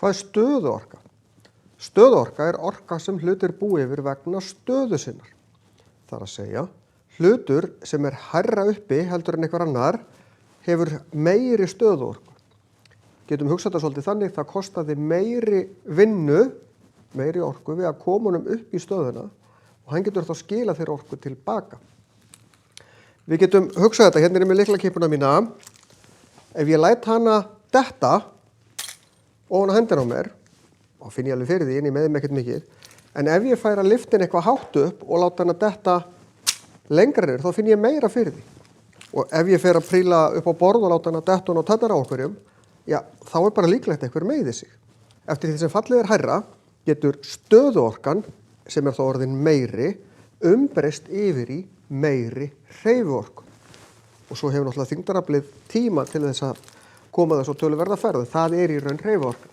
Hvað er stöðuorka? Stöðuorka er orka sem hlutir búa yfir vegna stöðu sinnar. Það er að segja, hlutur sem er hærra uppi heldur en einhver annar hefur meiri stöðuorku. Getum hugsað þetta svolítið þannig, það kostaði meiri vinnu, meiri orku við að koma honum upp í stöðuna og hann getur þá skila þeirra orku tilbaka. Við getum hugsað þetta, hérna er með lyklakippuna mína, ef ég læt hana detta ofan á hendina á mér, og finn ég alveg fyrir því, en ég með þeim ekkert mikið, en ef ég fær að lyfta henni eitthvað hátt upp og láta hana detta lengra niður, þá finn ég meira fyrir því. Og ef ég fer að príla upp á borð og láta hana detta á tönnar á okkurjum, já, þá er bara líklegt einhver meiði sig. Eftir því sem fallið er hærra, getur stöðuorkan, sem er þá orðin meiri, umbreyst yfir í meiri hreyfiorku. Og svo hefur náttúrulega þyngdaraflið tíma til þess að koma þess á töluverða ferð. Það er í raun hreyfiorka.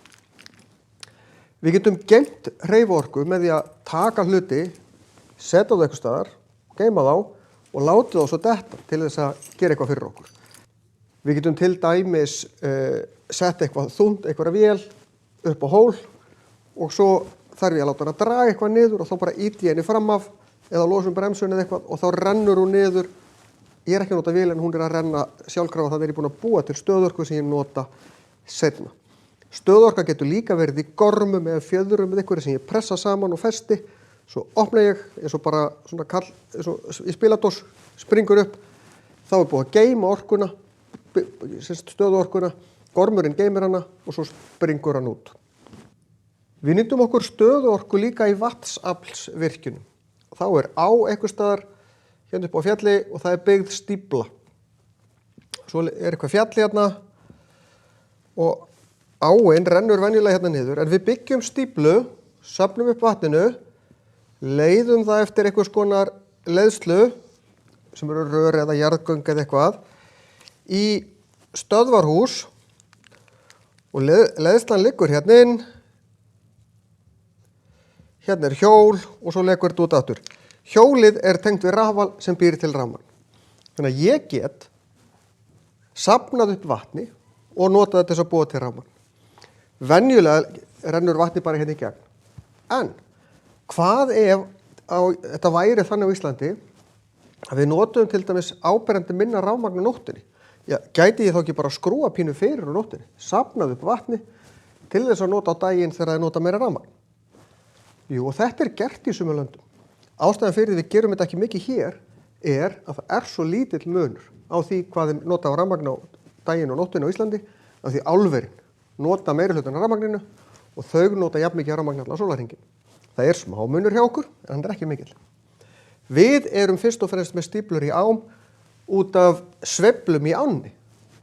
Við getum geymt hreyfiorku með því að taka hluti, setja þá eitthvað staðar, geyma þá og láta þá svo detta til þess að gera eitthvað fyrir okkur. Við getum til dæmis sett eitthvað þungt, eitthvað vél upp á hól og svo þarf ég að láta hana draga eitthvað niður og þá bara ýti ég henni fram af eða losum bremsunni eða eitthvað og þá rennur hún niður. Ég er ekki að nota vél en hún er að renna sjálfkrafa, það er ég búin að búa til stöðuorku sem ég nota seinna. Stöðuorka getur líka verið í gormum eða fjöðrum eða eitthvað sem ég pressa saman og festi. Svo opna ég eins og bara svona kall, eins og í spiladós, springur upp. Þá er búið að geyma orkuna, stöðuorkuna, gormurinn geymir hana og svo springur hann út. Við nýtum okkur stöðuorku líka í vatnsaflsvirkjunum. Þá er á einhvers staðar hérna upp á fjalli og það er byggð stífla. Svo er eitthvað fjalli hérna og áin rennur venjulega hérna niður, en við byggjum stíflu, söfnum upp vatninu, leiðum það eftir einhvers konar leiðslu, sem eru rör eða jarðgöng eða eitthvað, í stöðvarhús og leiðslan liggur hérna inn, hérna er hjól og svo leggur þetta út aftur. Hjólið er tengt við rafal sem býr til rafmagn. Þannig að ég get safnað upp vatni og notað þetta til að búa til rafmagn. Venjulega rennur vatni bara hérna í gegn. En hvað ef þetta væri þannig á Íslandi að við notum til dæmis áberandi minna rafmagn á nóttinni? Já, gæti ég þá ekki bara skrúa pínu fyrir á nóttinni, safnað upp vatni til þess að nota á daginn þegar það nota meira rafmagn? Jú, og þetta er gert í sumum löndum. Ástæðan fyrir því við gerum þetta ekki mikið hér er að það er svo lítill munur á því hvað þeim nota á rafmagn á daginn og nóttinni á Íslandi, af því álverin nota meiri hlutan af rafmagninu og þau nota jafn mikið rafmagn allan sólarhringinn. Það er smá munur hjá okkur, en hann er ekki mikill. Við erum fyrst og fremst með stíflur í ám út af sveiflum í ánni.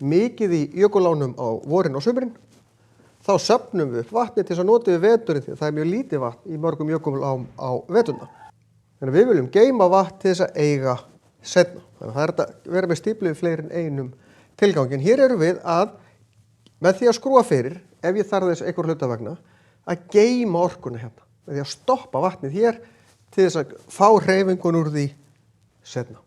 Mikið í jökulánum á vorin og sumrin. Þá söfnum við upp vatni til þess að nota við veturinn því það er mjög lítið vatn í mörgum jökulám á veturna. Þannig að við viljum geyma vatn til þess að eiga seinna. Þannig að það er að vera með stíflu í fleiri en einum tilgangin. Hér erum við að, með því að skrúa fyrir, ef ég þarf þess einhver hluta vegna, að geyma orkuna hérna. Með því að stoppa vatnið hér til þess að fá hreyfingun úr því seinna.